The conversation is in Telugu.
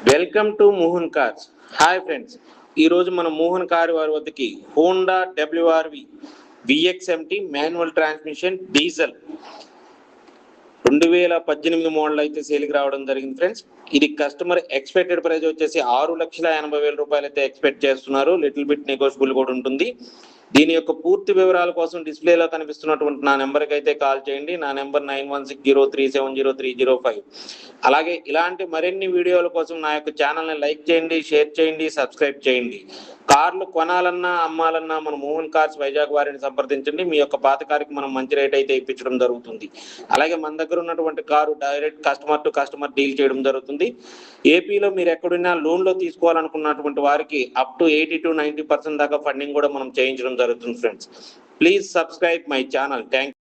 Welcome to Mohan cars. Hi friends, ఈరోజు మన మోహన్ కార్ వారి వద్దకి Honda WRV VX70 manual transmission diesel 2018 model అయితే సేల్కి రావడం జరిగింది ఫ్రెండ్స్. ఇది కస్టమర్ ఎక్స్పెక్టెడ్ ప్రైస్ వచ్చేసి 6,80,000 రూపాయలు అయితే ఎక్స్పెక్ట్ చేస్తున్నారు. లిటిల్ బిట్ నెగోషియబుల్ కూడా ఉంటుంది. దీని యొక్క పూర్తి వివరాల కోసం డిస్ప్లేలో కనిపిస్తున్నటువంటి నా నెంబర్కి అయితే కాల్ చేయండి. నా నెంబర్ 9160370305. అలాగే ఇలాంటి మరిన్ని వీడియోల కోసం నా యొక్క ఛానల్ని లైక్ చేయండి, షేర్ చేయండి, సబ్స్క్రైబ్ చేయండి. కార్లు కొనాలన్నా అమ్మాలన్నా మన మోహన్ కార్స్ వైజాగ్ వారిని సంప్రదించండి. మీ యొక్క పాత కారుకి మనం మంచి రేట్ అయితే ఇప్పించడం జరుగుతుంది. అలాగే మన దగ్గర ఉన్నటువంటి car direct customer to customer deal చేయడం జరుగుతుంది. ఏపీలో మీరు ఎక్కడున్నా లోన్లో తీసుకోవాలనుకున్నటువంటి వారికి అప్ టు 80 to 90% దాకా ఫండింగ్ కూడా మనం చేయించడం జరుగుతుంది friends. Please subscribe my channel. Thank